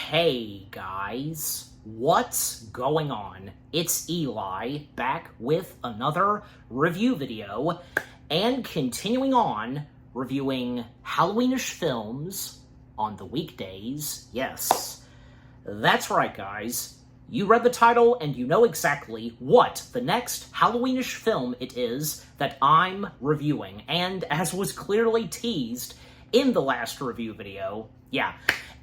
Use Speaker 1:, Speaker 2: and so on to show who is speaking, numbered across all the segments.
Speaker 1: Hey guys, what's going on? It's Eli back with another review video and continuing on reviewing Halloweenish films on the weekdays. Yes, that's right guys. You read the title and you know exactly what the next Halloweenish film it is that I'm reviewing. And as was clearly teased in the last review video,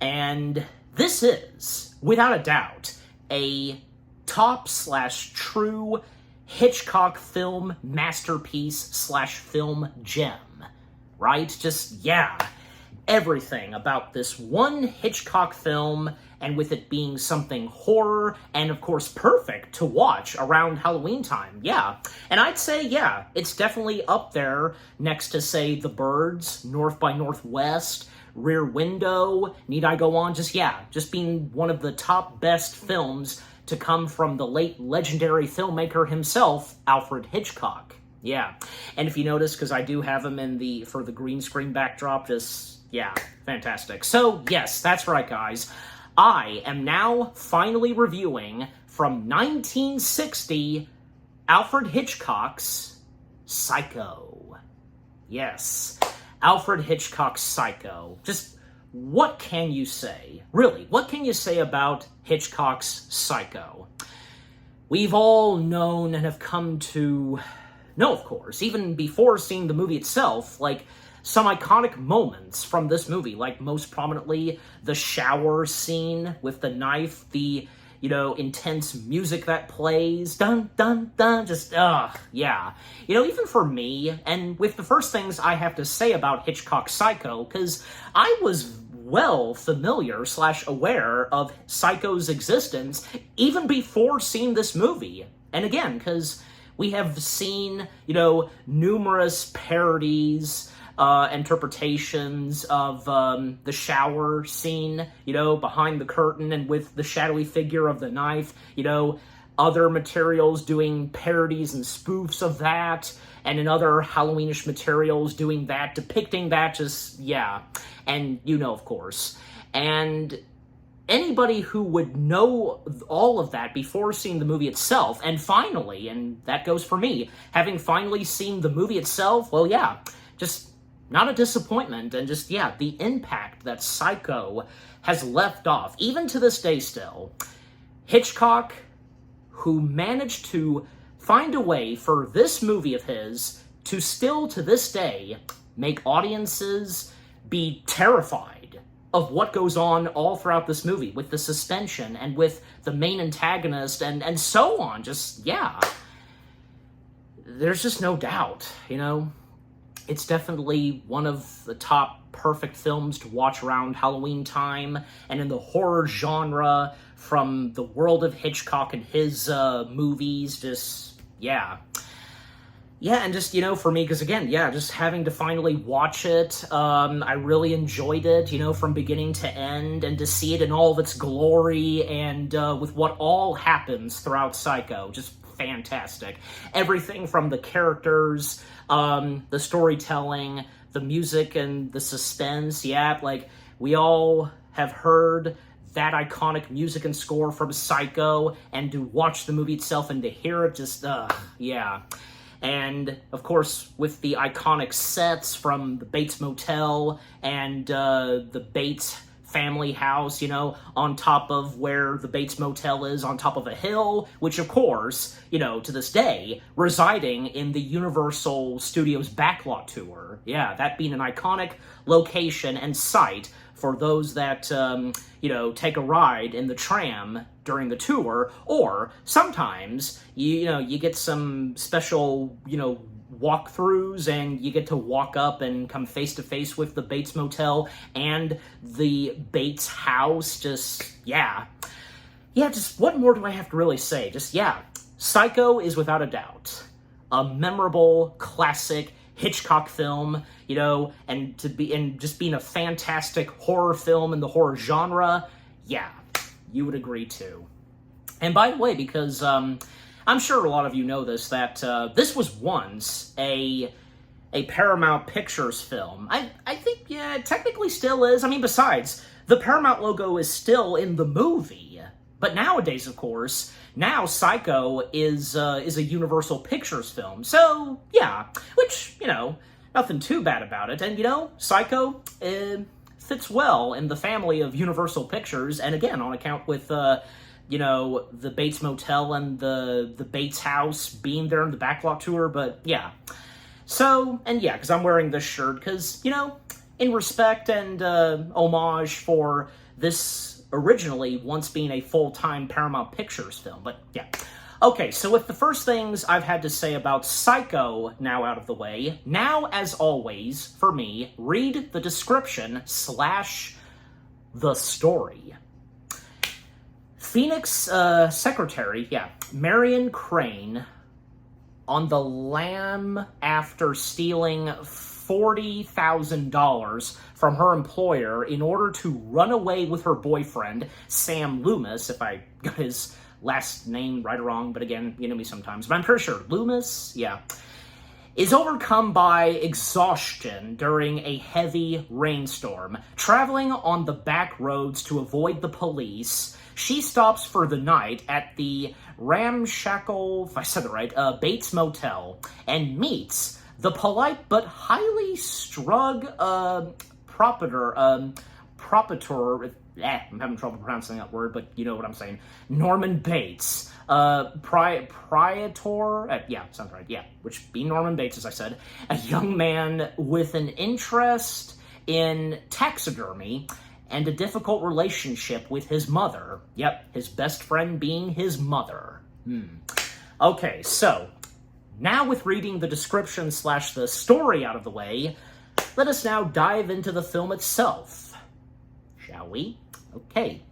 Speaker 1: and this is, without a doubt, a top/true Hitchcock film masterpiece/film gem, right? Everything about this one Hitchcock film, and with it being something horror, and of course perfect to watch around Halloween time, And I'd say, it's definitely up there next to, say, The Birds, North by Northwest, Rear Window, need I go on? Just being one of the top best films to come from the late legendary filmmaker himself, Alfred Hitchcock. And if you notice, because I do have him for the green screen backdrop, fantastic. So, yes, that's right, guys. I am now finally reviewing from 1960, Alfred Hitchcock's Psycho. Yes, Alfred Hitchcock's Psycho. Just, what can you say? Really, what can you say about Hitchcock's Psycho? We've all known and have come to know, of course, even before seeing the movie itself, some iconic moments from this movie, like most prominently the shower scene with the knife, the, intense music that plays, dun, dun, dun, even for me, and with the first things I have to say about Hitchcock's Psycho, because I was well familiar/aware of Psycho's existence even before seeing this movie. And again, because we have seen, numerous parodies, interpretations of the shower scene, behind the curtain and with the shadowy figure of the knife, other materials doing parodies and spoofs of that, and in other Halloweenish materials doing that, depicting that, and of course. And anybody who would know all of that before seeing the movie itself, and finally, and that goes for me, having finally seen the movie itself, just not a disappointment, and the impact that Psycho has left off, even to this day still. Hitchcock, who managed to find a way for this movie of his to still, to this day, make audiences be terrified of what goes on all throughout this movie, with the suspension, and with the main antagonist, and so on, there's just no doubt, It's definitely one of the top perfect films to watch around Halloween time, and in the horror genre, from the world of Hitchcock and his movies, and for me, because again, just having to finally watch it, I really enjoyed it, from beginning to end, and to see it in all of its glory, and with what all happens throughout Psycho, just fantastic. Everything from the characters, the storytelling, the music, and the suspense. We all have heard that iconic music and score from Psycho, and to watch the movie itself and to hear it, And, of course, with the iconic sets from the Bates Motel and the Bates family house, on top of where the Bates Motel is, on top of a hill, which, of course, to this day, residing in the Universal Studios backlot tour. That being an iconic location and site for those that, take a ride in the tram during the tour, or sometimes, you get some special, walkthroughs, and you get to walk up and come face to face with the Bates Motel and the Bates house. What more do I have to really say? Psycho is without a doubt a memorable, classic Hitchcock film, and just being a fantastic horror film in the horror genre, you would agree too. And by the way, because I'm sure a lot of you know this, that this was once a Paramount Pictures film. I think, it technically still is. I mean, besides, the Paramount logo is still in the movie. But nowadays, of course, now Psycho is a Universal Pictures film. So, yeah, which, nothing too bad about it. And, Psycho fits well in the family of Universal Pictures, and again, on account with, the Bates Motel and the Bates house being there in the backlot tour, but yeah. So, and yeah, because I'm wearing this shirt, because, in respect and homage for this originally once being a full-time Paramount Pictures film, but yeah. Okay, so with the first things I've had to say about Psycho now out of the way, now, as always, for me, read the description / the story. Phoenix secretary, Marion Crane, on the lam after stealing $40,000 from her employer in order to run away with her boyfriend, Sam Loomis, if I got his last name right or wrong, but again, you know me sometimes, but I'm pretty sure Loomis, is overcome by exhaustion during a heavy rainstorm. Traveling on the back roads to avoid the police, she stops for the night at the ramshackle, if I said it right, Bates Motel, and meets the polite but highly strung proprietor, I'm having trouble pronouncing that word, but you know what I'm saying, Norman Bates, proprietor, sounds right, which being Norman Bates, as I said, a young man with an interest in taxidermy and a difficult relationship with his mother. His best friend being his mother. Okay, so, now with reading the description / the story out of the way, let us now dive into the film itself. Shall we? Okay.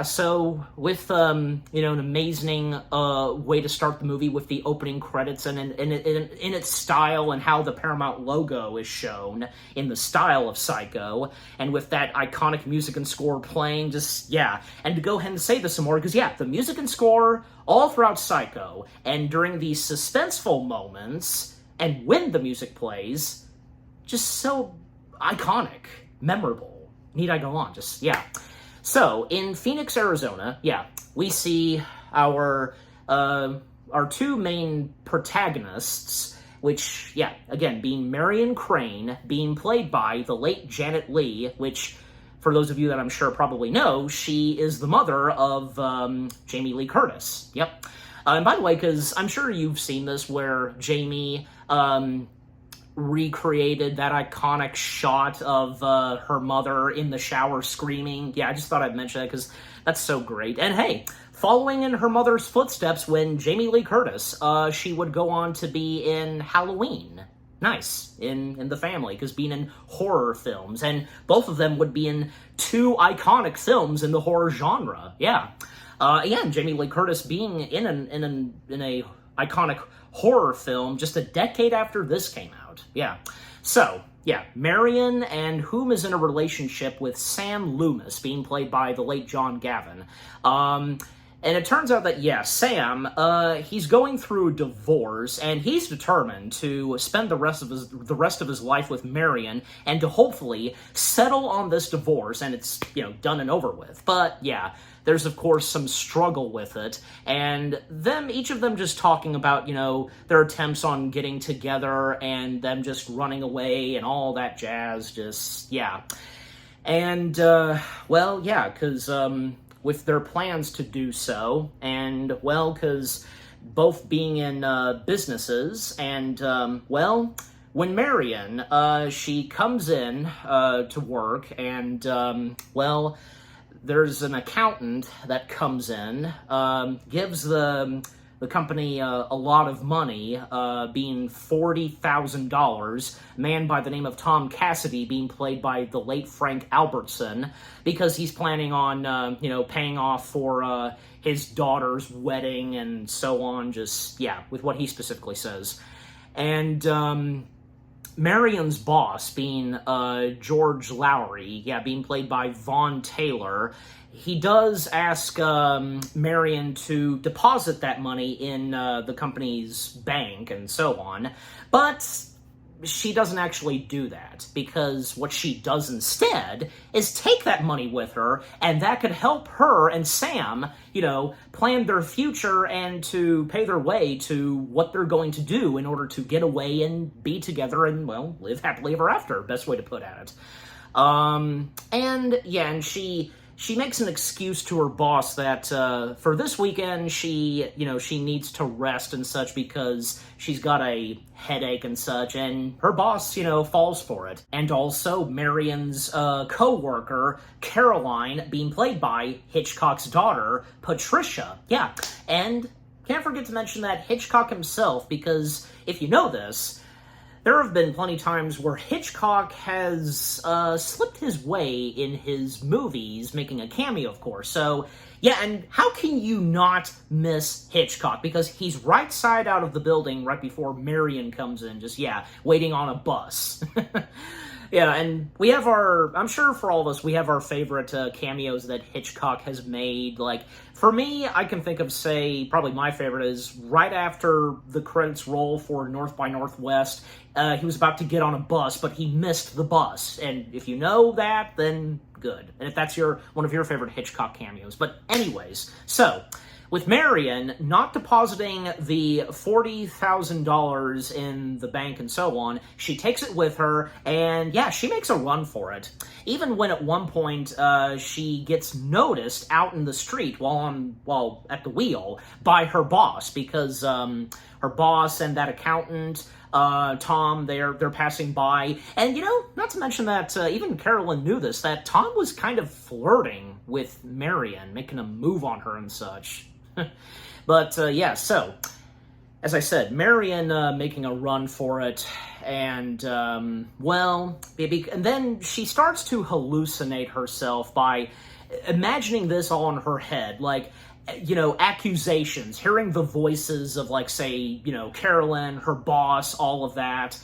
Speaker 1: So with, an amazing way to start the movie with the opening credits and in its style and how the Paramount logo is shown in the style of Psycho, and with that iconic music and score playing, and to go ahead and say this some more, because, the music and score all throughout Psycho, and during these suspenseful moments, and when the music plays, just so iconic, memorable. Need I go on? So, in Phoenix, Arizona, we see our two main protagonists, which, again, being Marion Crane, being played by the late Janet Leigh, which, for those of you that I'm sure probably know, she is the mother of Jamie Lee Curtis. And by the way, because I'm sure you've seen this, where Jamie recreated that iconic shot of her mother in the shower screaming. I just thought I'd mention that because that's so great. And hey, following in her mother's footsteps, when Jamie Lee Curtis, she would go on to be in Halloween. Nice. In the family, because being in horror films, and both of them would be in two iconic films in the horror genre. Again, Jamie Lee Curtis being in a iconic horror film just a decade after this came out. So, Marion, and whom is in a relationship with Sam Loomis, being played by the late John Gavin. And it turns out that, Sam, he's going through a divorce, and he's determined to spend the rest of his life with Marion, and to hopefully settle on this divorce, and it's, done and over with. But, there's, of course, some struggle with it, and each of them just talking about, their attempts on getting together, and them just running away, and all that jazz, And, because, with their plans to do so, and, because both being in businesses, and, when Marion, she comes in to work, and, there's an accountant that comes in, gives the company a lot of money, being $40,000, a man by the name of Tom Cassidy, being played by the late Frank Albertson, because he's planning on, paying off for his daughter's wedding and so on, with what he specifically says. And, Marion's boss, being George Lowry, being played by Vaughn Taylor, he does ask Marion to deposit that money in the company's bank and so on, but she doesn't actually do that, because what she does instead is take that money with her, and that could help her and Sam, plan their future and to pay their way to what they're going to do in order to get away and be together and, well, live happily ever after, best way to put it. And she makes an excuse to her boss that for this weekend she needs to rest and such because she's got a headache and such, and her boss, falls for it. And also Marion's co-worker, Caroline, being played by Hitchcock's daughter, Patricia. Yeah, and can't forget to mention that Hitchcock himself, because if you know this, there have been plenty of times where Hitchcock has slipped his way in his movies, making a cameo, of course. So, yeah, and how can you not miss Hitchcock? Because he's right side out of the building right before Marion comes in, just, waiting on a bus. Yeah, and we have I'm sure for all of us, we have our favorite cameos that Hitchcock has made. Like, for me, I can think of, probably my favorite is right after the credits roll for North by Northwest, he was about to get on a bus, but he missed the bus. And if you know that, then good. And if that's one of your favorite Hitchcock cameos. But anyways, so with Marion not depositing the $40,000 in the bank and so on, she takes it with her, and she makes a run for it. Even when at one point she gets noticed out in the street while at the wheel by her boss, because her boss and that accountant, Tom, they're passing by. And, not to mention that even Carolyn knew this, that Tom was kind of flirting with Marion, making a move on her and such. But, so, as I said, Marion making a run for it, and, and then she starts to hallucinate herself by imagining this all in her head, like, accusations, hearing the voices of, like, say, Carolyn, her boss, all of that,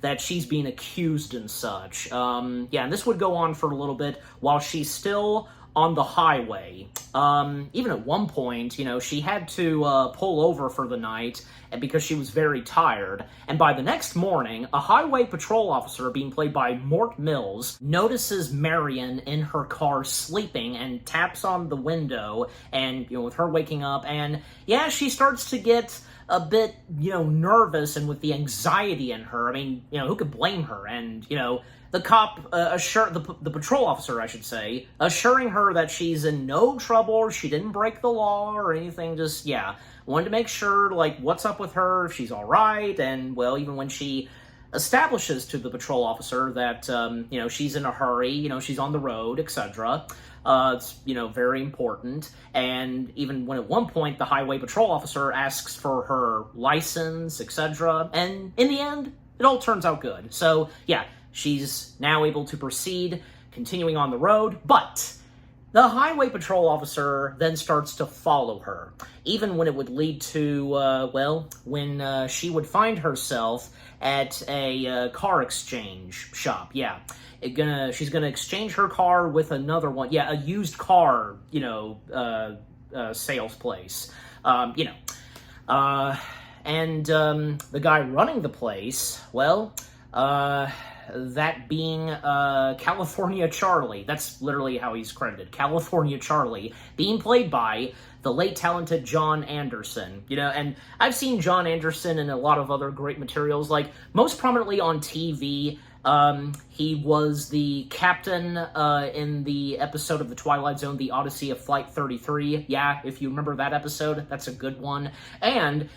Speaker 1: that she's being accused and such. And this would go on for a little bit while she's still on the highway. Even at one point, she had to pull over for the night because she was very tired. And by the next morning, a highway patrol officer, being played by Mort Mills, notices Marion in her car sleeping and taps on the window, and, with her waking up, and, she starts to get a bit, nervous, and with the anxiety in her. I mean, who could blame her? And, the cop, the patrol officer, I should say, assuring her that she's in no trouble, she didn't break the law or anything, just, wanted to make sure, like, what's up with her, if she's alright, and, well, even when she establishes to the patrol officer that, she's in a hurry, she's on the road, etc., it's, very important. And even when at one point the highway patrol officer asks for her license, etc., and in the end, it all turns out good. So, she's now able to proceed, continuing on the road, but the highway patrol officer then starts to follow her, even when it would lead to, when she would find herself at a car exchange shop. She's gonna exchange her car with another one. A used car, sales place. And the guy running the place, that being California Charlie. That's literally how he's credited. California Charlie, being played by the late talented John Anderson. And I've seen John Anderson in a lot of other great materials, like most prominently on TV. He was the captain in the episode of The Twilight Zone, The Odyssey of Flight 33. If you remember that episode, that's a good one. And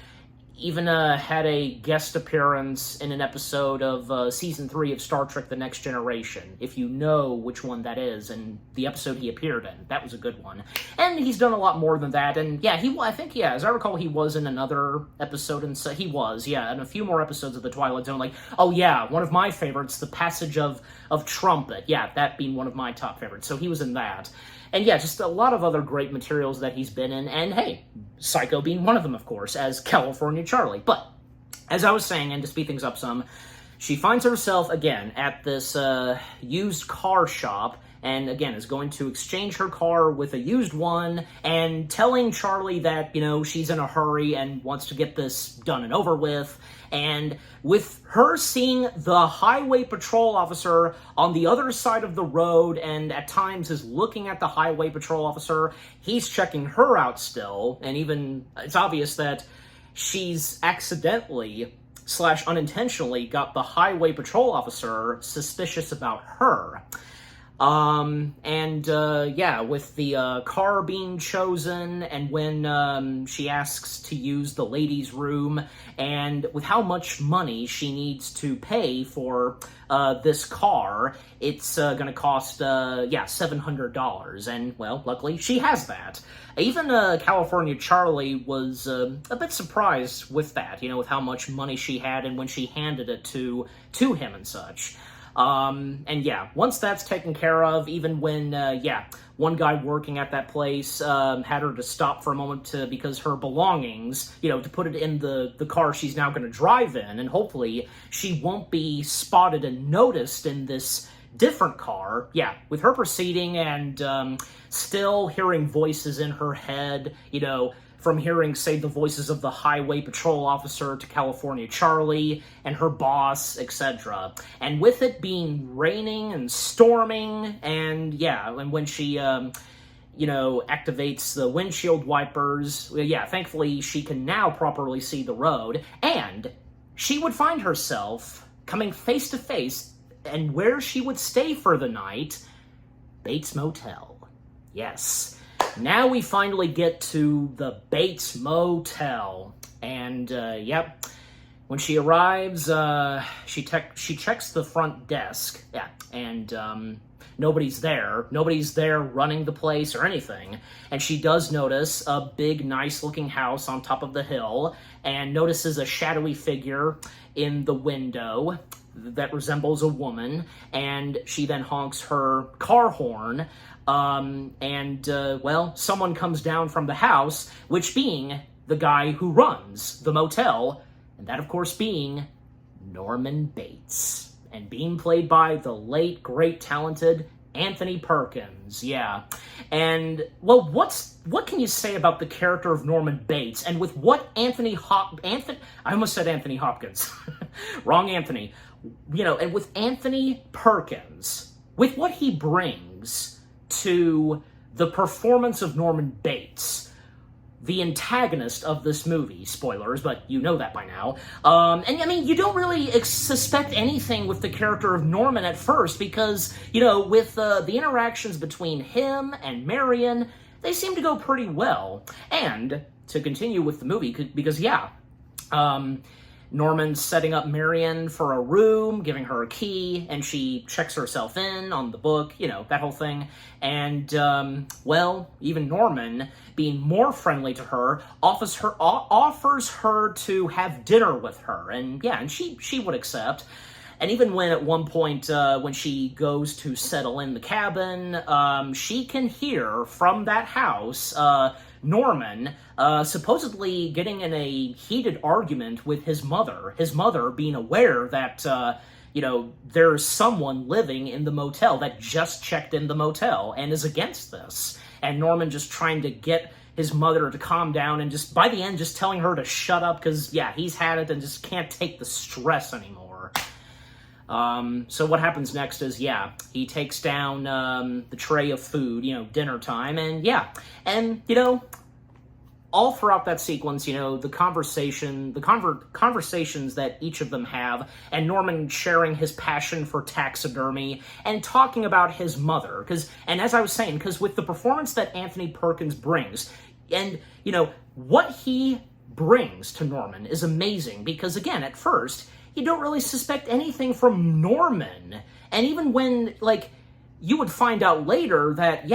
Speaker 1: even had a guest appearance in an episode of Season 3 of Star Trek The Next Generation, if you know which one that is, and the episode he appeared in. That was a good one. And he's done a lot more than that, and I think, as I recall, he was in another episode, and so he was, in a few more episodes of The Twilight Zone, like, one of my favorites, The Passage of Trumpet, that being one of my top favorites, so he was in that. And just a lot of other great materials that he's been in, and hey, Psycho being one of them, of course, as California Charlie. But, as I was saying, and to speed things up some, she finds herself, again, at this used car shop, and again is going to exchange her car with a used one, and telling Charlie that, she's in a hurry and wants to get this done and over with. And with her seeing the highway patrol officer on the other side of the road, and at times is looking at the highway patrol officer, he's checking her out still, and even it's obvious that she's accidentally / unintentionally got the highway patrol officer suspicious about her. With the car being chosen, and when she asks to use the ladies' room, and with how much money she needs to pay for this car, it's going to cost, $700. And, well, luckily she has that. Even California Charlie was a bit surprised with that, with how much money she had and when she handed it to him and such. Once that's taken care of, even when, one guy working at that place had her to stop for a moment because her belongings, to put it in the car she's now going to drive in, and hopefully she won't be spotted and noticed in this different car. Yeah, with her proceeding and still hearing voices in her head, from hearing, say, the voices of the highway patrol officer to California Charlie and her boss, etc. And with it being raining and storming, and when she, activates the windshield wipers, thankfully she can now properly see the road, and she would find herself coming face to face, and where she would stay for the night, Bates Motel. Yes. Now we finally get to the Bates Motel, and when she arrives, she checks the front desk, and nobody's there. Nobody's there running the place or anything, and she does notice a big, nice-looking house on top of the hill, and notices a shadowy figure in the window that resembles a woman, and she then honks her car horn. Someone comes down from the house, which being the guy who runs the motel, and that, of course, being Norman Bates, and being played by the late, great, talented Anthony Perkins. Yeah. And, well, what can you say about the character of Norman Bates, and with what I almost said Anthony Hopkins. Wrong Anthony. And with Anthony Perkins, with what he brings to the performance of Norman Bates, the antagonist of this movie. Spoilers, but you know that by now. You don't really suspect anything with the character of Norman at first, because, with the interactions between him and Marion, they seem to go pretty well. And to continue with the movie, because, Norman's setting up Marion for a room, giving her a key, and she checks herself in on the book, that whole thing. And, even Norman, being more friendly to her, offers her to have dinner with her. And, and she would accept. And even when at one point, when she goes to settle in the cabin, she can hear from that house, Norman supposedly getting in a heated argument with his mother being aware that, there's someone living in the motel that just checked in the motel and is against this. And Norman just trying to get his mother to calm down, and just, by the end, just telling her to shut up because, he's had it and just can't take the stress anymore. So what happens next is, he takes down the tray of food, dinner time, and all throughout that sequence, the conversations that each of them have, and Norman sharing his passion for taxidermy, and talking about his mother, and as I was saying, because with the performance that Anthony Perkins brings, and, what he brings to Norman is amazing, because, again, at first, you don't really suspect anything from Norman. And even when, you would find out later that,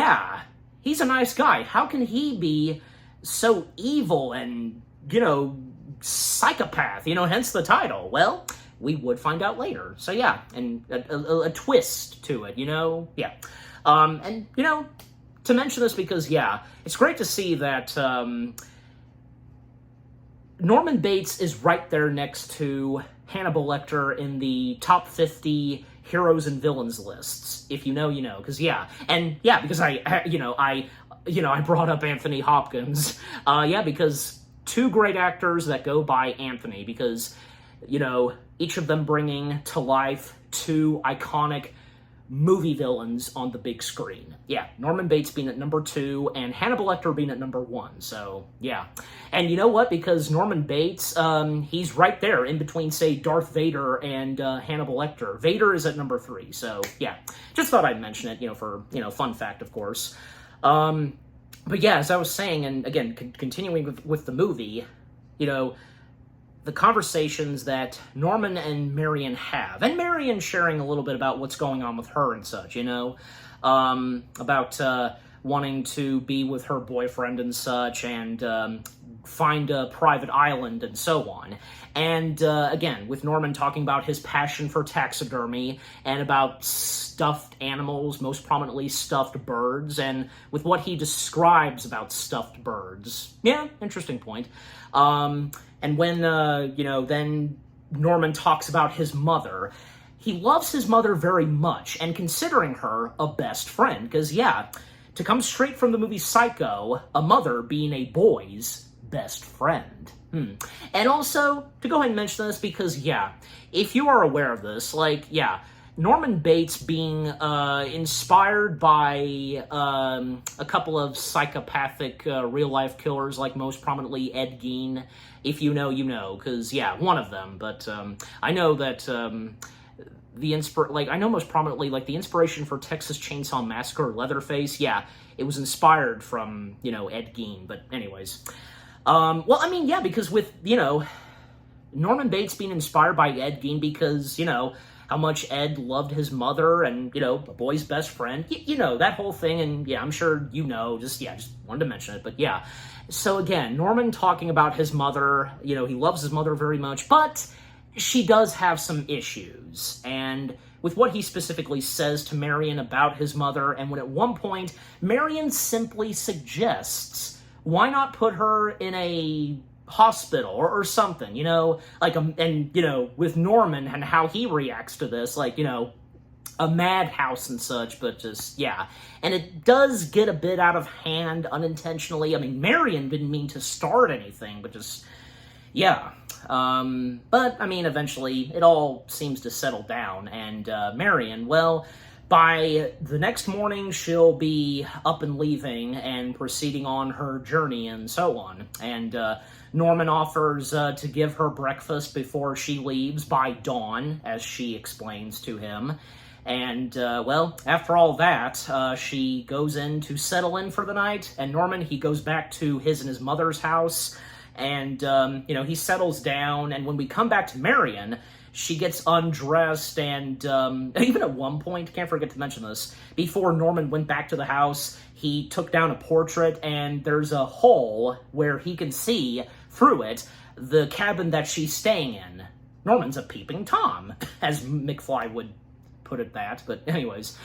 Speaker 1: he's a nice guy. How can he be so evil and, psychopath, hence the title? Well, we would find out later. So, and a twist to it, to mention this because, it's great to see that Norman Bates is right there next to Hannibal Lecter in the top 50, heroes and villains lists. If you know, you know. Because yeah, and yeah, because I brought up Anthony Hopkins. Because two great actors that go by Anthony, because each of them bringing to life two iconic movie villains on the big screen. Yeah, Norman Bates being at number 2 and Hannibal Lecter being at number 1. So, yeah. And you know what? Because Norman Bates, he's right there in between, say, Darth Vader and Hannibal Lecter. Vader is at number 3. So, yeah. Just thought I'd mention it, for, fun fact, of course. But yeah, as I was saying, and again, continuing with the movie, the conversations that Norman and Marion have, and Marion sharing a little bit about what's going on with her and such, about wanting to be with her boyfriend and such, and find a private island and so on. And again, with Norman talking about his passion for taxidermy and about stuffed animals, most prominently stuffed birds, and with what he describes about stuffed birds. Yeah, interesting point. And when, then Norman talks about his mother, he loves his mother very much, and considering her a best friend, because, yeah, to come straight from the movie Psycho, a mother being a boy's best friend. And also, to go ahead and mention this, because, yeah, if you are aware of this, Norman Bates being inspired by a couple of psychopathic real-life killers, like most prominently Ed Gein. If you know, you know, because, yeah, one of them. But I know that I know most prominently, the inspiration for Texas Chainsaw Massacre, Leatherface, yeah, it was inspired from, Ed Gein. But anyways. Because with, Norman Bates being inspired by Ed Gein because, how much Ed loved his mother and, a boy's best friend, that whole thing, and yeah, I'm sure just wanted to mention it, but yeah. So again, Norman talking about his mother, he loves his mother very much, but she does have some issues, and with what he specifically says to Marion about his mother, and when at one point, Marion simply suggests, why not put her in a hospital or something, with Norman and how he reacts to this, a madhouse and such, but just, yeah. And it does get a bit out of hand unintentionally. I mean, Marion didn't mean to start anything, but just, yeah. But, eventually it all seems to settle down, and Marion, well, by the next morning, she'll be up and leaving and proceeding on her journey and so on. And Norman offers to give her breakfast before she leaves by dawn, as she explains to him. And, after all that, she goes in to settle in for the night, and Norman, he goes back to his and his mother's house, and, he settles down, and when we come back to Marion, she gets undressed, and even at one point, can't forget to mention this, before Norman went back to the house, he took down a portrait, and there's a hole where he can see, through it, the cabin that she's staying in. Norman's a peeping Tom, as McFly would put it that, but anyways.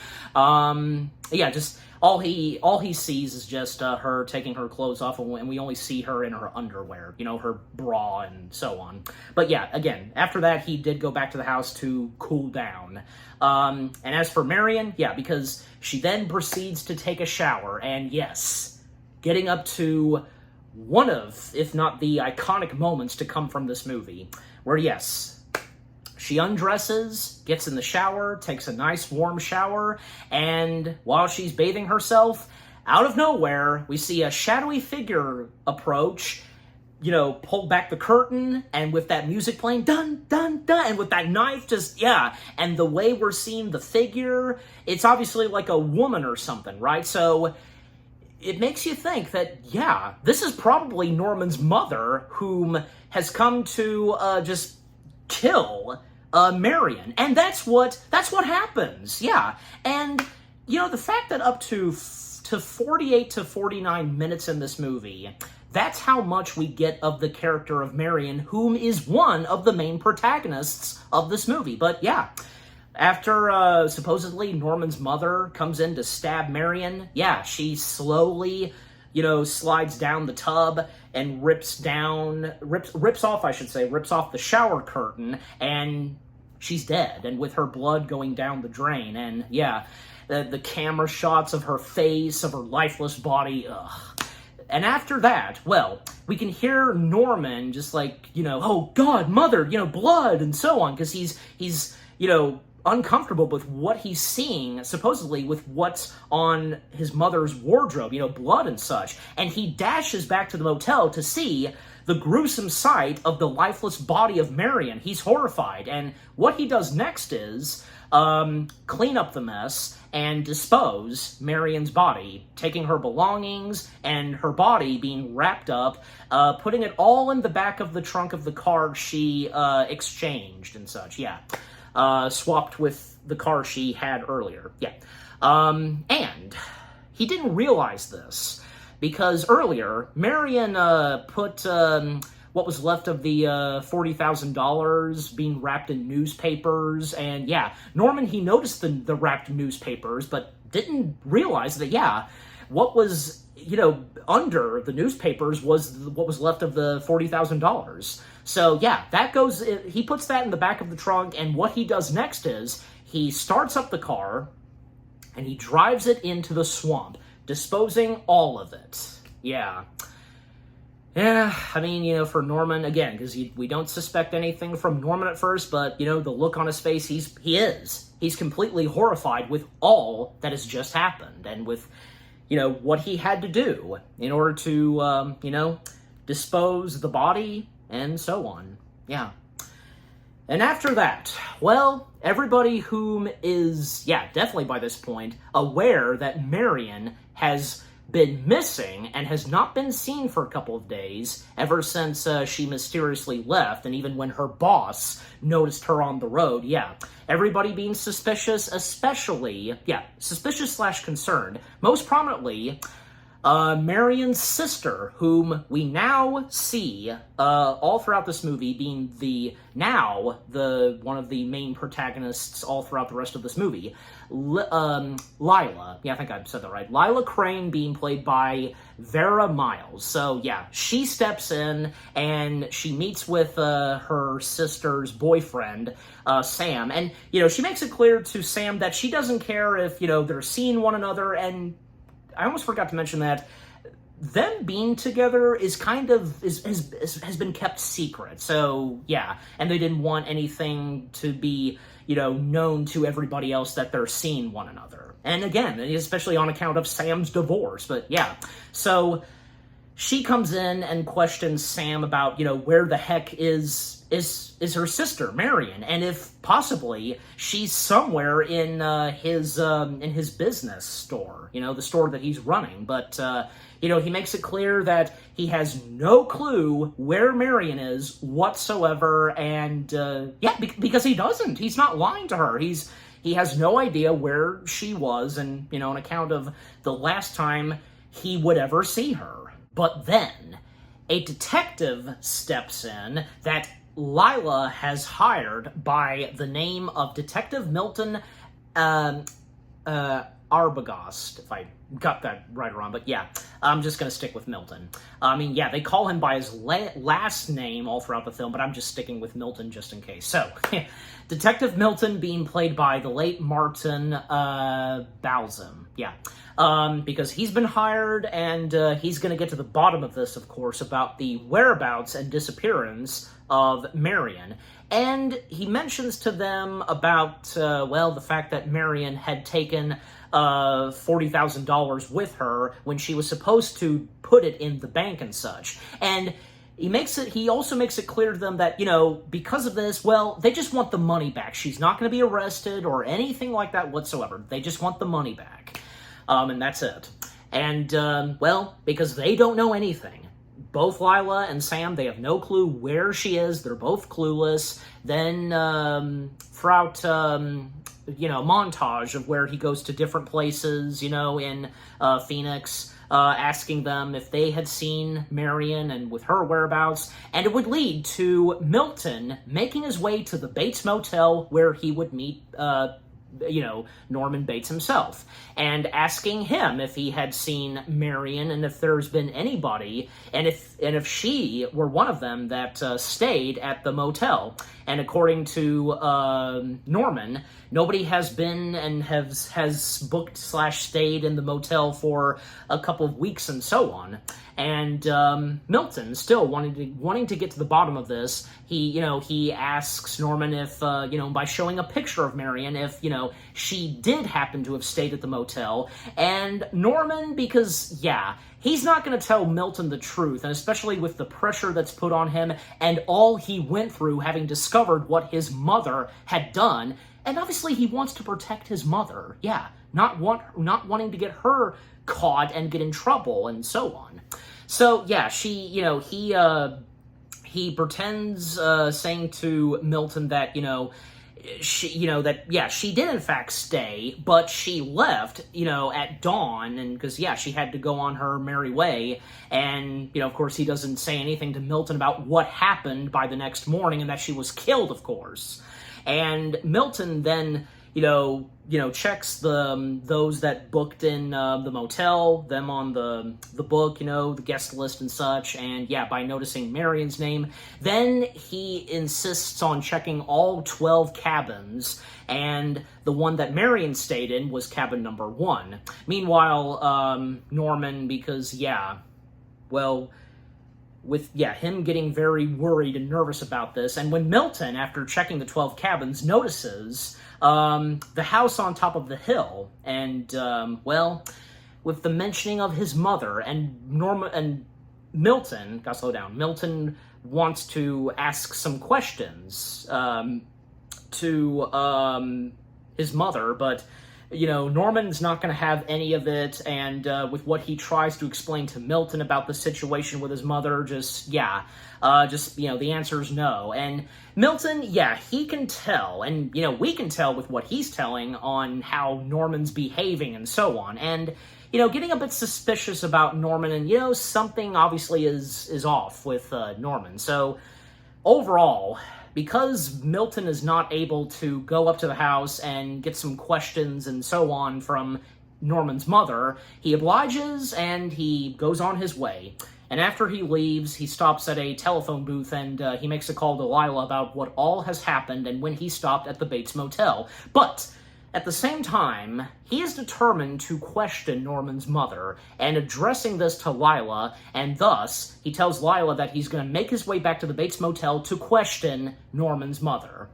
Speaker 1: Just all he sees is just her taking her clothes off, and we only see her in her underwear, her bra and so on. But yeah, again, after that, he did go back to the house to cool down. And as for Marion, yeah, because she then proceeds to take a shower, and yes, getting up to one of, if not the iconic moments to come from this movie, where yes, she undresses, gets in the shower, takes a nice warm shower, and while she's bathing herself, out of nowhere, we see a shadowy figure approach, pull back the curtain, and with that music playing, dun, dun, dun, and with that knife, just, yeah, and the way we're seeing the figure, it's obviously like a woman or something, right? So it makes you think that, yeah, this is probably Norman's mother, whom has come to just kill Marion, and that's what happens, yeah. And the fact that up to 48 to 49 minutes in this movie, that's how much we get of the character of Marion, whom is one of the main protagonists of this movie. But yeah, after supposedly Norman's mother comes in to stab Marion, yeah, she slowly slides down the tub and rips off the shower curtain, and she's dead, and with her blood going down the drain, and yeah, the camera shots of her face, of her lifeless body, ugh. And after that, well, we can hear Norman just like, oh God, mother, blood, and so on, because he's uncomfortable with what he's seeing, supposedly with what's on his mother's wardrobe, blood and such. And he dashes back to the motel to see the gruesome sight of the lifeless body of Marion. He's horrified, and what he does next is clean up the mess and dispose Marion's body, taking her belongings and her body being wrapped up, putting it all in the back of the trunk of the car she exchanged and such, yeah. Swapped with the car she had earlier, yeah. And he didn't realize this, because earlier, Marion put what was left of the $40,000 being wrapped in newspapers, and yeah, Norman, he noticed the wrapped newspapers, but didn't realize that, yeah, what was, under the newspapers was what was left of the $40,000. So yeah, he puts that in the back of the trunk, and what he does next is, he starts up the car, and he drives it into the swamp, disposing all of it. Yeah. Yeah, I mean, for Norman, again, because we don't suspect anything from Norman at first, but, the look on his face, he's completely horrified with all that has just happened, and with, what he had to do in order to, dispose the body, and so on. Yeah. And after that, well, everybody whom is, definitely by this point, aware that Marion has been missing and has not been seen for a couple of days ever since she mysteriously left, and even when her boss noticed her on the road, yeah. Everybody being suspicious, especially, suspicious/concerned, most prominently, Marion's sister, whom we now see all throughout this movie being one of the main protagonists all throughout the rest of this movie, Lila. Yeah, I think I said that right. Lila Crane being played by Vera Miles. So yeah, she steps in and she meets with her sister's boyfriend, Sam, and she makes it clear to Sam that she doesn't care if they're seeing one another, and I almost forgot to mention that them being together is has been kept secret. So yeah, and they didn't want anything to be known to everybody else that they're seeing one another. And again, especially on account of Sam's divorce. But yeah, so she comes in and questions Sam about where the heck is her sister Marion, and if possibly she's somewhere in his business store, the store that he's running. But he makes it clear that he has no clue where Marion is whatsoever, and because he doesn't. He's not lying to her. He has no idea where she was, and on account of the last time he would ever see her. But then a detective steps in that Lila has hired by the name of Detective Milton Arbogast, if I got that right or wrong, but yeah, I'm just going to stick with Milton. I mean, yeah, they call him by his last name all throughout the film, but I'm just sticking with Milton just in case. So, Detective Milton being played by the late Martin Balsam, yeah. Because he's been hired, and he's going to get to the bottom of this, of course, about the whereabouts and disappearance of Marion. And he mentions to them about, the fact that Marion had taken $40,000 with her when she was supposed to put it in the bank and such. And he also makes it clear to them that, because of this, they just want the money back. She's not going to be arrested or anything like that whatsoever. They just want the money back. And that's it. And, because they don't know anything. Both Lila and Sam, they have no clue where she is. They're both clueless. Then, throughout, montage of where he goes to different places, in Phoenix, asking them if they had seen Marion and with her whereabouts. And it would lead to Milton making his way to the Bates Motel where he would meet Norman Bates himself, and asking him if he had seen Marion and if there's been anybody, and if she were one of them that stayed at the motel. And according to Norman, nobody has been and has booked / stayed in the motel for a couple of weeks and so on. And Milton, still wanting to get to the bottom of this, he asks Norman if by showing a picture of Marion, if she did happen to have stayed at the motel. And Norman, because he's not going to tell Milton the truth, and especially with the pressure that's put on him and all he went through having discovered what his mother had done. And obviously he wants to protect his mother. Not wanting to get her caught and get in trouble and so on. So he pretends saying to Milton that she did in fact stay, but she left at dawn, and because she had to go on her merry way. And of course he doesn't say anything to Milton about what happened by the next morning, and that she was killed, of course. And Milton then checks those that booked in the motel, them on the book, the guest list and such, and by noticing Marion's name, then he insists on checking all 12 cabins, and the one that Marion stayed in was cabin number 1. Meanwhile, Norman, because with him getting very worried and nervous about this, and when Milton, after checking the 12 cabins, notices the house on top of the hill, and with the mentioning of his mother, and Milton, gotta slow down, Milton wants to ask some questions to his mother, but Norman's not going to have any of it, and with what he tries to explain to Milton about the situation with his mother, the answer is no. And Milton, he can tell, and we can tell with what he's telling on how Norman's behaving and so on, and getting a bit suspicious about Norman, and something obviously is off with Norman. So overall, because Milton is not able to go up to the house and get some questions and so on from Norman's mother, he obliges and he goes on his way. And after he leaves, he stops at a telephone booth and he makes a call to Lila about what all has happened and when he stopped at the Bates Motel. But at the same time, he is determined to question Norman's mother, and addressing this to Lila, and thus, he tells Lila that he's going to make his way back to the Bates Motel to question Norman's mother.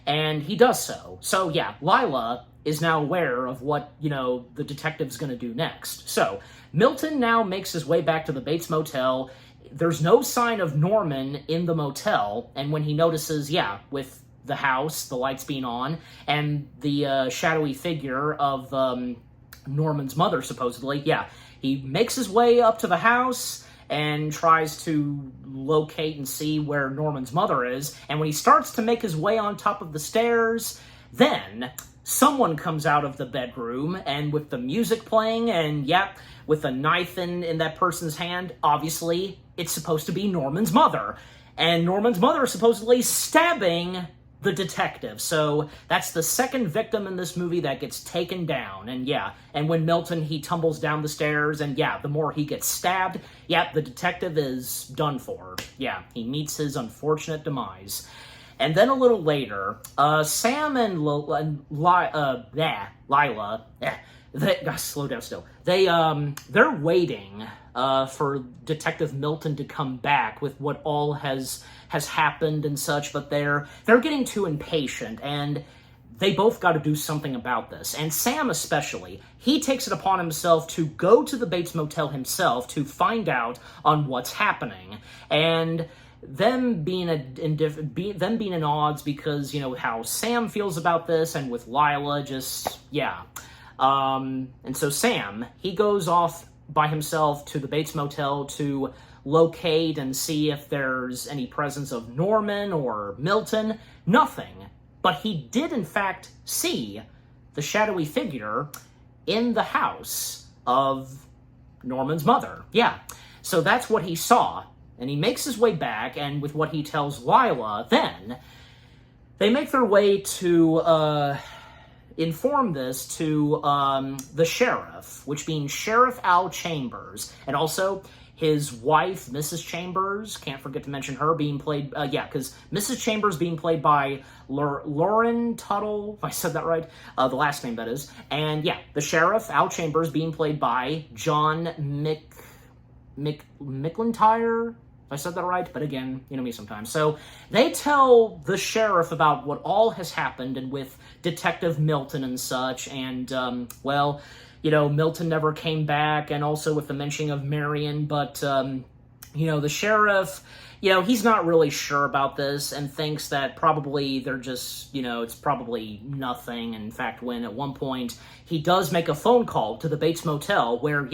Speaker 1: And he does so. So Lila is now aware of what, the detective's going to do next. So, Milton now makes his way back to the Bates Motel. There's no sign of Norman in the motel, and when he notices, with the house, the lights being on, and the shadowy figure of Norman's mother, supposedly, he makes his way up to the house and tries to locate and see where Norman's mother is, and when he starts to make his way on top of the stairs, then someone comes out of the bedroom, and with the music playing, and with a knife in that person's hand, obviously, it's supposed to be Norman's mother, and Norman's mother is supposedly stabbing the detective. So that's the second victim in this movie that gets taken down. And when Milton, he tumbles down the stairs, and the more he gets stabbed, the detective is done for. He meets his unfortunate demise. And then a little later, Sam and Lila, gosh, slow down still. They're waiting for Detective Milton to come back with what all has happened and such, but they're getting too impatient, and they both got to do something about this. And Sam especially, he takes it upon himself to go to the Bates Motel himself to find out on what's happening. And them being in odds because, how Sam feels about this, and with Lila, and so Sam, he goes off by himself to the Bates Motel to locate and see if there's any presence of Norman or Milton. Nothing. But he did, in fact, see the shadowy figure in the house of Norman's mother. So that's what he saw. And he makes his way back, and with what he tells Lila, then they make their way to inform this to the sheriff, which means Sheriff Al Chambers, and also his wife, Mrs. Chambers. Can't forget to mention her being played, because Mrs. Chambers being played by Lauren Tuttle, if I said that right, the last name that is. And yeah, the sheriff, Al Chambers, being played by John McIntyre, if I said that right, but again, you know me sometimes. So they tell the sheriff about what all has happened, and with Detective Milton and such, and, Milton never came back, and also with the mentioning of Marion, but, the sheriff, he's not really sure about this and thinks that probably they're just, it's probably nothing. In fact, when at one point he does make a phone call to the Bates Motel where,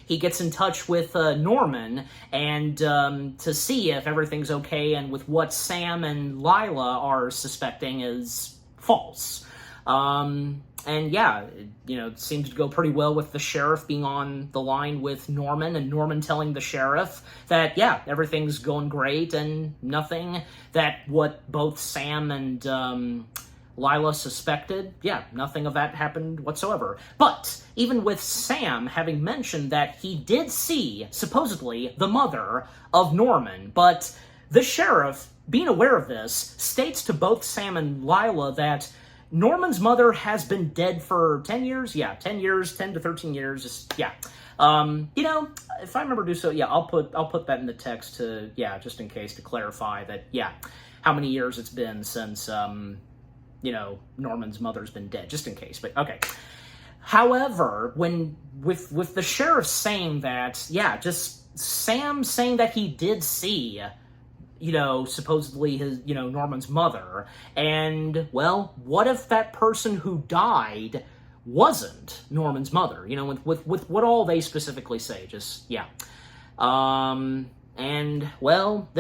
Speaker 1: he gets in touch with Norman and to see if everything's okay and with what Sam and Lila are suspecting is false. It seemed to go pretty well with the sheriff being on the line with Norman, and Norman telling the sheriff that, everything's going great and nothing that what both Sam and Lila suspected, nothing of that happened whatsoever. But even with Sam having mentioned that he did see, supposedly, the mother of Norman, but the sheriff, being aware of this, states to both Sam and Lila that Norman's mother has been dead for 10 years? 10 years, 10 to 13 years, if I remember to do so, I'll put that in the text to, just in case, to clarify that, how many years it's been since, Norman's mother's been dead, just in case, but okay. However, when, with the sheriff saying that, just Sam saying that he did see supposedly his, Norman's mother. And, what if that person who died wasn't Norman's mother? With what all they specifically say, the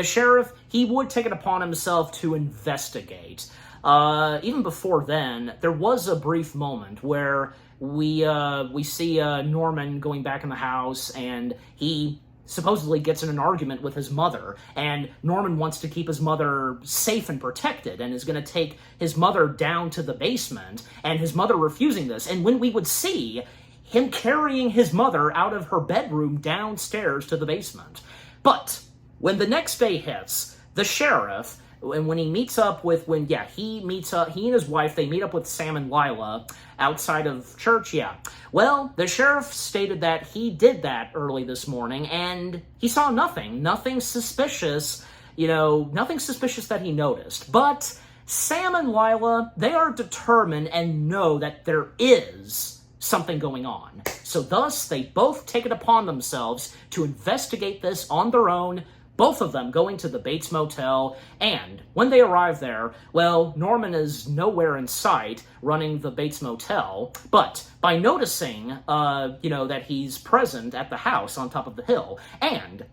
Speaker 1: sheriff, he would take it upon himself to investigate. Even before then, there was a brief moment where we see Norman going back in the house, and he supposedly gets in an argument with his mother, and Norman wants to keep his mother safe and protected and is going to take his mother down to the basement, and his mother refusing this. And when we would see him carrying his mother out of her bedroom downstairs to the basement. But when the next day hits, the sheriff, and when he meets up with, he and his wife, they meet up with Sam and Lila outside of church, the sheriff stated that he did that early this morning, and he saw nothing suspicious, nothing suspicious that he noticed. But Sam and Lila, they are determined and know that there is something going on. So thus, they both take it upon themselves to investigate this on their own, both of them going to the Bates Motel, and when they arrive there, Norman is nowhere in sight running the Bates Motel, but by noticing, that he's present at the house on top of the hill, and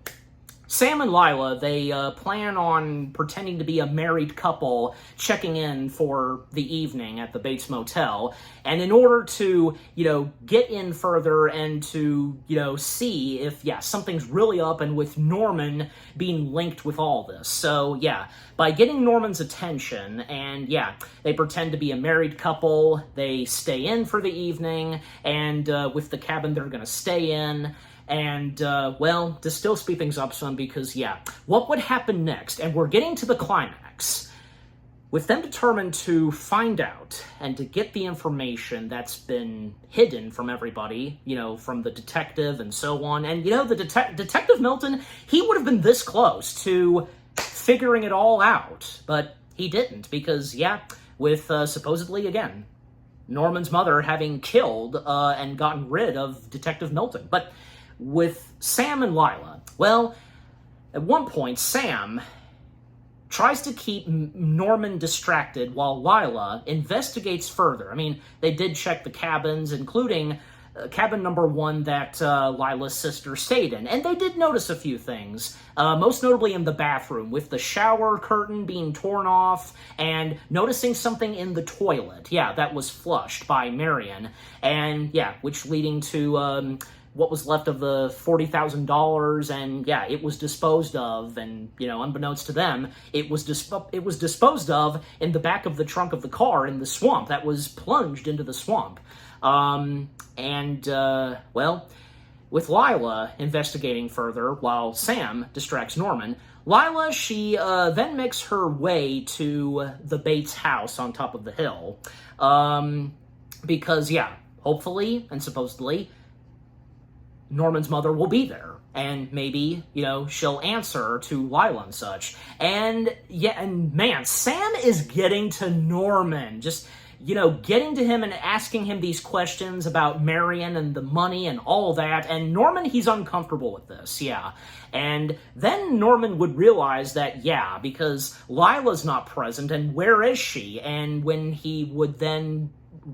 Speaker 1: Sam and Lila, they plan on pretending to be a married couple checking in for the evening at the Bates Motel. And in order to, get in further and to, see if, something's really up, and with Norman being linked with all this. So, by getting Norman's attention, and, they pretend to be a married couple, they stay in for the evening, and with the cabin they're going to stay in. And, to still speed things up some, because, what would happen next? And we're getting to the climax. With them determined to find out and to get the information that's been hidden from everybody, from the detective and so on. And, the Detective Milton, he would have been this close to figuring it all out. But he didn't, because, with, supposedly, again, Norman's mother having killed and gotten rid of Detective Milton. But with Sam and Lila, at one point, Sam tries to keep Norman distracted while Lila investigates further. I mean, they did check the cabins, including cabin number 1 that Lila's sister stayed in, and they did notice a few things, most notably in the bathroom, with the shower curtain being torn off, and noticing something in the toilet, that was flushed by Marion, and which leading to what was left of the $40,000, and yeah, it was disposed of, and, you know, unbeknownst to them, it was disposed of in the back of the trunk of the car in the swamp that was plunged into the swamp. Well, with Lila investigating further while Sam distracts Norman, Lila, she then makes her way to the Bates house on top of the hill. Because, yeah, hopefully and supposedly, Norman's mother will be there. And maybe, you know, she'll answer to Lila and such. And, yeah, and man, Sam is getting to Norman. Just, you know, getting to him and asking him these questions about Marion and the money and all that. And Norman, he's uncomfortable with this, yeah. And then Norman would realize that, yeah, because Lila's not present, and where is she? And when he would then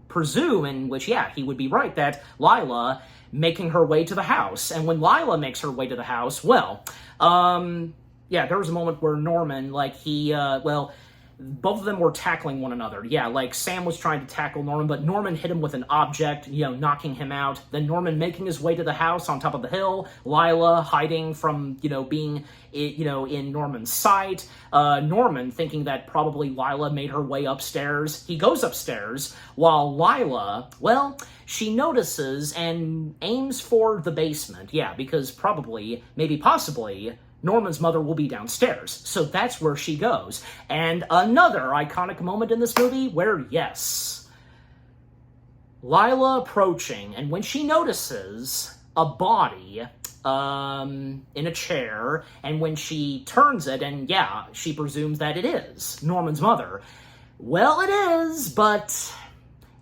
Speaker 1: presume, in which, yeah, he would be right, that Lila making her way to the house. And when Lila makes her way to the house, well, yeah, there was a moment where Norman, like, both of them were tackling one another. Yeah, like, Sam was trying to tackle Norman, but Norman hit him with an object, you know, knocking him out. Then Norman making his way to the house on top of the hill. Lila hiding from, you know, being, you know, in Norman's sight. Norman thinking that probably Lila made her way upstairs. He goes upstairs, while Lila, well, she notices and aims for the basement. Yeah, because probably, maybe possibly, Norman's mother will be downstairs. So that's where she goes. And another iconic moment in this movie where, yes, Lila approaching, and when she notices a body in a chair, and when she turns it, and yeah, she presumes that it is Norman's mother. Well, it is, but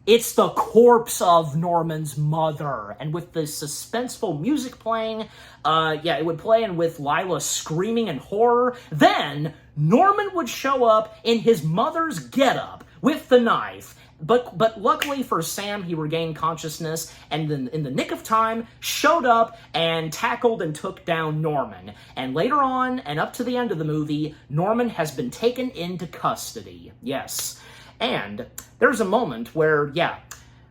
Speaker 1: it's the corpse of Norman's mother. And with the suspenseful music playing, yeah, it would play, and with Lila screaming in horror, then Norman would show up in his mother's getup with the knife. But luckily for Sam, he regained consciousness, and then in the nick of time, showed up and tackled and took down Norman. And later on, and up to the end of the movie, Norman has been taken into custody. Yes. And there's a moment where, yeah,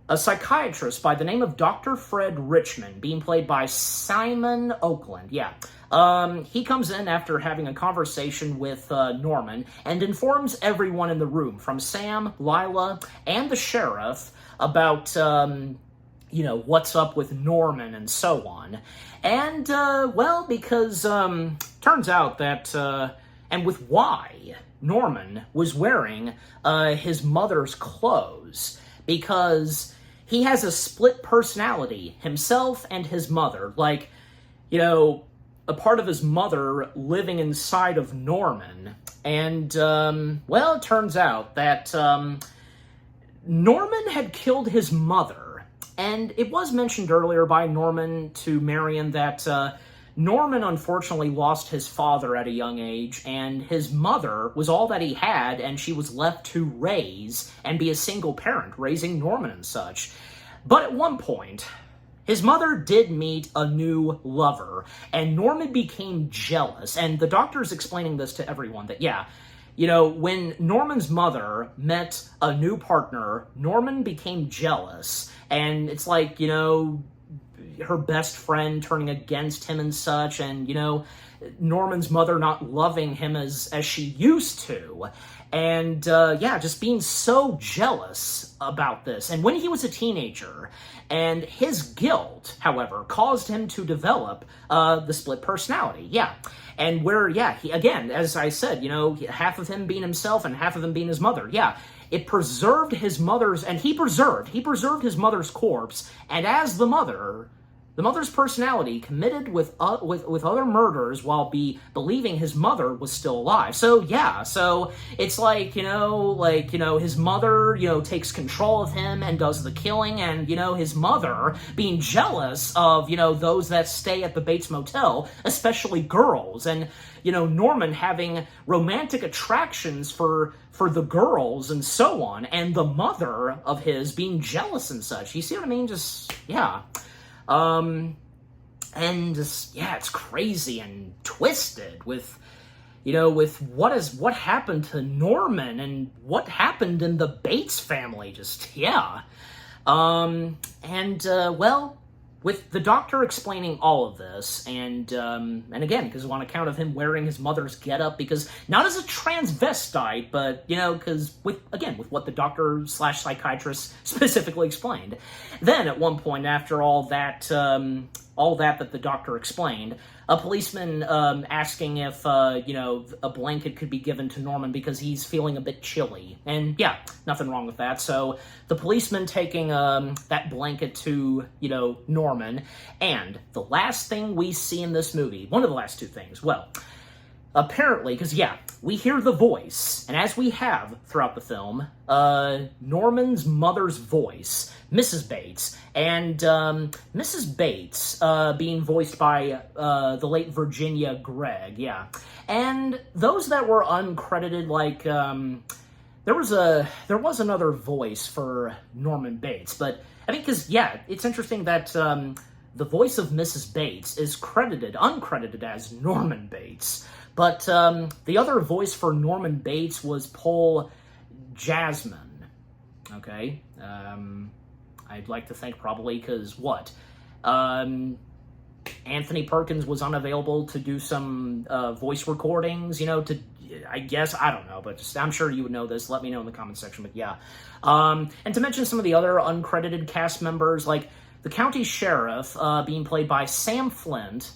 Speaker 1: a psychiatrist by the name of Dr. Fred Richmond, being played by Simon Oakland, yeah, he comes in after having a conversation with Norman and informs everyone in the room, from Sam, Lila, and the sheriff, about, you know, what's up with Norman and so on. And, well, because turns out that, and with why Norman was wearing his mother's clothes, because he has a split personality, himself and his mother. Like, you know, a part of his mother living inside of Norman. And, well, it turns out that Norman had killed his mother. And it was mentioned earlier by Norman to Marion that Norman unfortunately lost his father at a young age, and his mother was all that he had, and she was left to raise and be a single parent, raising Norman and such. But at one point, his mother did meet a new lover, and Norman became jealous. And the doctor's explaining this to everyone, that, yeah, you know, when Norman's mother met a new partner, Norman became jealous. And it's like, you know, her best friend turning against him and such, and, you know, Norman's mother not loving him as she used to. And, yeah, just being so jealous about this. And when he was a teenager, and his guilt, however, caused him to develop the split personality, yeah. And where, yeah, he, again, as I said, you know, half of him being himself and half of him being his mother, yeah. It preserved his mother's, and he preserved his mother's corpse, and as the mother's personality committed with other murders while believing his mother was still alive. So yeah, so it's like, you know, his mother, you know, takes control of him and does the killing, and, you know, his mother being jealous of, you know, those that stay at the Bates Motel, especially girls, and, you know, Norman having romantic attractions for the girls and so on, and the mother of his being jealous and such. You see what I mean? Just, yeah. And just, yeah, it's crazy and twisted with, you know, with what happened to Norman and what happened in the Bates family. Just, yeah. Well, with the doctor explaining all of this, and again, because on account of him wearing his mother's getup, because not as a transvestite, but, because with what the doctor / psychiatrist specifically explained. Then, at one point, after all that the doctor explained, a policeman asking if, a blanket could be given to Norman because he's feeling a bit chilly. And yeah, nothing wrong with that. So the policeman taking that blanket to, Norman. And the last thing we see in this movie, one of the last two things, well, apparently, because we hear the voice, and as we have throughout the film, Norman's mother's voice, Mrs. Bates, and Mrs. Bates being voiced by the late Virginia Gregg, and those that were uncredited, like there was another voice for Norman Bates, but I mean, because it's interesting that the voice of Mrs. Bates is uncredited as Norman Bates. But the other voice for Norman Bates was Paul Jasmine. Okay? I'd like to think probably because Anthony Perkins was unavailable to do some voice recordings, I guess, I don't know, but I'm sure you would know this. Let me know in the comment section, but yeah. And to mention some of the other uncredited cast members, like the county sheriff being played by Sam Flint,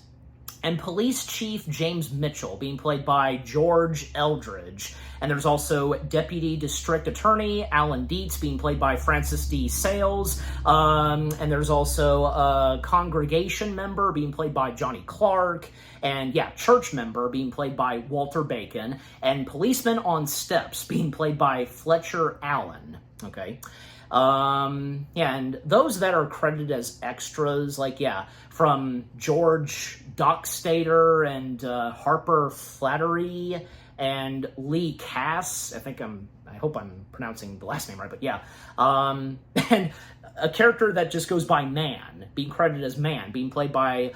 Speaker 1: and Police Chief James Mitchell, being played by George Eldridge. And there's also Deputy District Attorney Alan Dietz, being played by Francis D. Sales. And there's also a congregation member being played by Johnny Clark. And church member being played by Walter Bacon. And policeman on steps being played by Fletcher Allen. Okay. And those that are credited as extras, from George Dockstader and Harper Flattery and Lee Cass. I hope I'm pronouncing the last name right, but and a character that just goes by Man, being credited as Man, being played by, it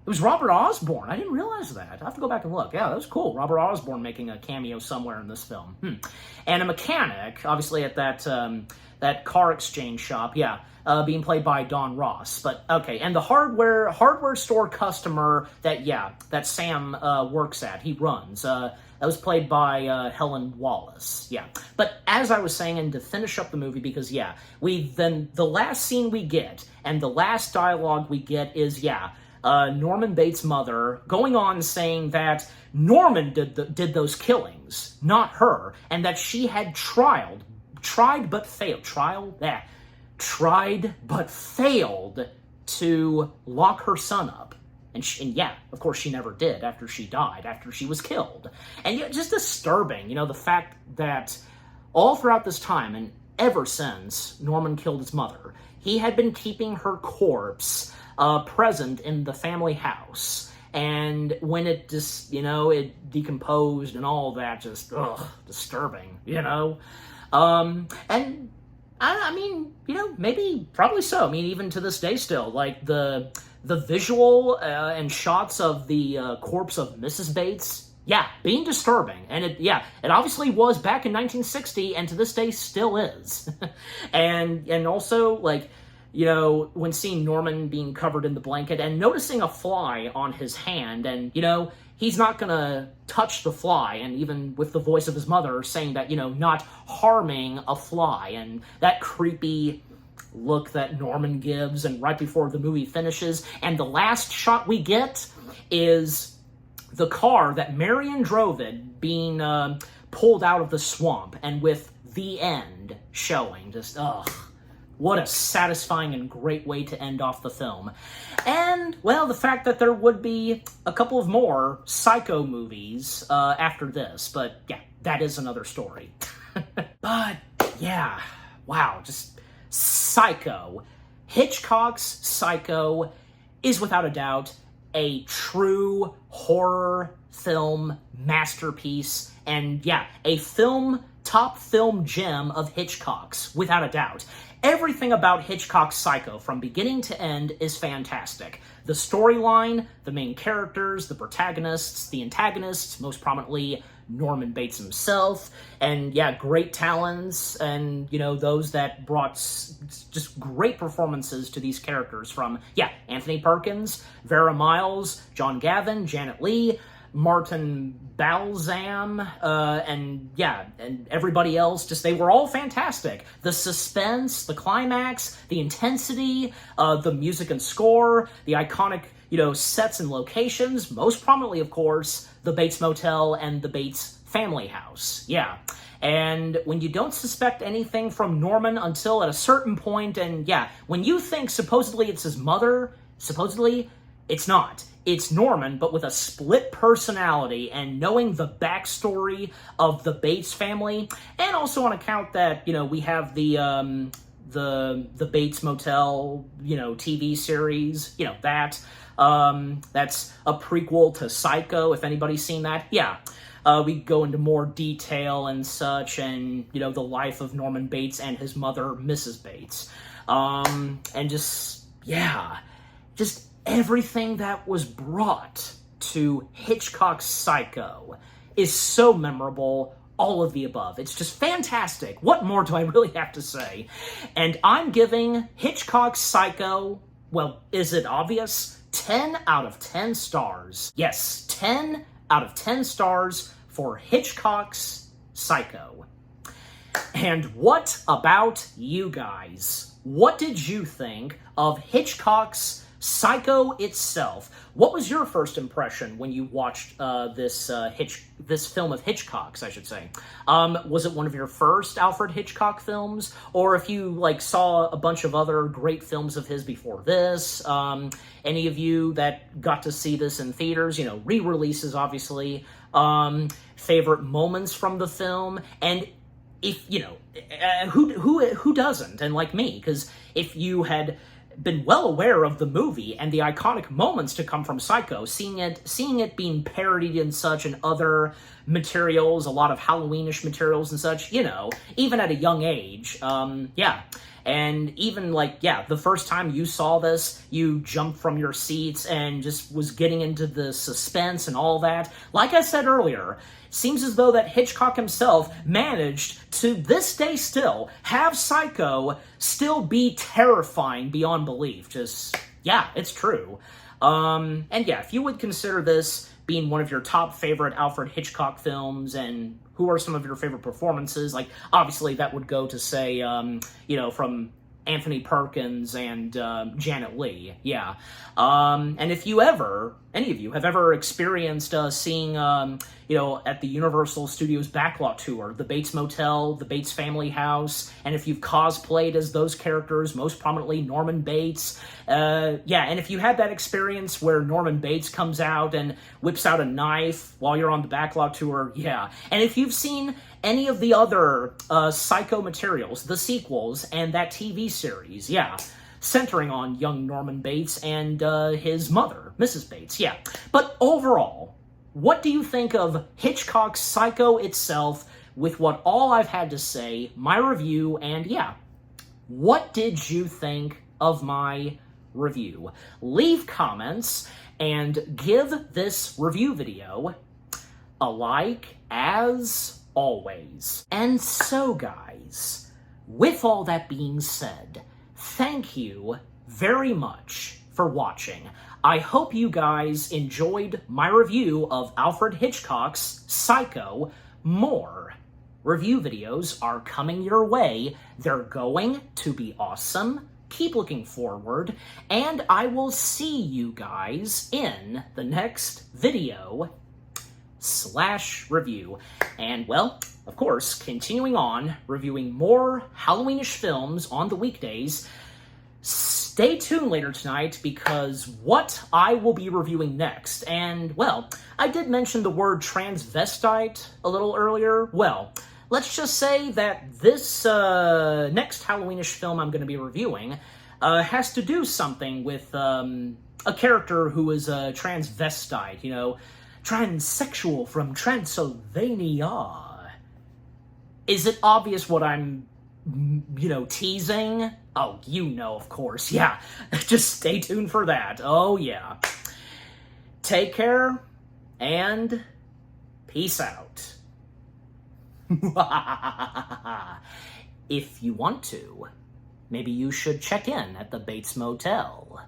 Speaker 1: was Robert Osborne. I didn't realize that. I have to go back and look. Yeah, that was cool. Robert Osborne making a cameo somewhere in this film. And a mechanic, obviously at that car exchange shop, being played by Don Ross. But okay, and the hardware store customer that Sam works at, he runs. That was played by Helen Wallace. But as I was saying, and to finish up the movie, because the last scene we get and the last dialogue we get is Norman Bates' mother going on saying that Norman did those killings, not her, and that she had tried but failed to lock her son up. And of course she never did after she died, after she was killed. And just disturbing, the fact that all throughout this time, and ever since Norman killed his mother, he had been keeping her corpse present in the family house. And when it just, it decomposed and all that, just, disturbing, and I mean, maybe, probably so. I mean, even to this day still, like the visual and shots of the corpse of Mrs. Bates, being disturbing. And it obviously was back in 1960, and to this day still is. and also, when seeing Norman being covered in the blanket and noticing a fly on his hand, and, he's not gonna touch the fly, and even with the voice of his mother saying that, not harming a fly, and that creepy look that Norman gives, and right before the movie finishes, and the last shot we get is the car that Marion drove it being pulled out of the swamp, and with the end showing, just, what a satisfying and great way to end off the film. And, well, the fact that there would be a couple of more Psycho movies after this. But, that is another story. But, wow, just Psycho. Hitchcock's Psycho is without a doubt a true horror film masterpiece. And, a top film gem of Hitchcock's, without a doubt. Everything about Hitchcock's Psycho, from beginning to end, is fantastic. The storyline, the main characters, the protagonists, the antagonists, most prominently Norman Bates himself, and yeah, great talents, and, you know, those that brought just great performances to these characters from, yeah, Anthony Perkins, Vera Miles, John Gavin, Janet Leigh, Martin Balsam, and yeah, and everybody else, just, they were all fantastic. The suspense, the climax, the intensity, the music and score, the iconic, you know, sets and locations, most prominently, of course, the Bates Motel and the Bates family house. Yeah. And when you don't suspect anything from Norman until at a certain point, and yeah, when you think supposedly it's his mother, supposedly, it's not. It's Norman, but with a split personality, and knowing the backstory of the Bates family, and also on account that, you know, we have the Bates Motel, you know, TV series, you know, that's a prequel to Psycho, if anybody's seen that. Yeah. We go into more detail and such, and, you know, the life of Norman Bates and his mother, Mrs. Bates. And just, yeah, just everything that was brought to Hitchcock's Psycho is so memorable, all of the above. It's just fantastic. What more do I really have to say? And I'm giving Hitchcock's Psycho, well, is it obvious? 10 out of 10 stars. Yes, 10 out of 10 stars for Hitchcock's Psycho. And what about you guys? What did you think of Hitchcock's Psycho itself? What was your first impression when you watched this film of Hitchcock's, I should say? Was it one of your first Alfred Hitchcock films? Or if you, like, saw a bunch of other great films of his before this? Any of you that got to see this in theaters, you know, re-releases, obviously. Favorite moments from the film? And if, you know, who doesn't? And like me, because if you had been well aware of the movie and the iconic moments to come from Psycho, seeing it being parodied and such in other materials, a lot of Halloweenish materials and such, you know, even at a young age, yeah. And even, like, yeah, the first time you saw this, you jumped from your seats and just was getting into the suspense and all that. Like I said earlier, seems as though that Hitchcock himself managed to, this day still, have Psycho still be terrifying beyond belief. Just, yeah, it's true. And yeah, if you would consider this being one of your top favorite Alfred Hitchcock films, and who are some of your favorite performances, like, obviously that would go to, say, you know, from Anthony Perkins and Janet Leigh, yeah. And if you ever, any of you, have ever experienced seeing, you know, at the Universal Studios Backlot Tour, the Bates Motel, the Bates family house, and if you've cosplayed as those characters, most prominently Norman Bates, yeah, and if you had that experience where Norman Bates comes out and whips out a knife while you're on the Backlot Tour, yeah. And if you've seen any of the other Psycho materials, the sequels, and that TV series, yeah, centering on young Norman Bates and his mother, Mrs. Bates, yeah. But overall, what do you think of Hitchcock's Psycho itself, with what all I've had to say, my review, and yeah, what did you think of my review? Leave comments and give this review video a like, as always. And so, guys, with all that being said, thank you very much for watching. I hope you guys enjoyed my review of Alfred Hitchcock's Psycho. More review videos are coming your way. They're going to be awesome. Keep looking forward, and I will see you guys in the next video / review. And, well, of course, continuing on, reviewing more Halloweenish films on the weekdays. Stay tuned later tonight, because what I will be reviewing next, and, well, I did mention the word transvestite a little earlier. Well, let's just say that this next Halloweenish film I'm going to be reviewing has to do something with a character who is a transvestite, you know, transsexual from Transylvania. Is it obvious what I'm teasing. Oh, of course, yeah. Just stay tuned for that. Oh, yeah. Take care, and peace out. If you want to, maybe you should check in at the Bates Motel.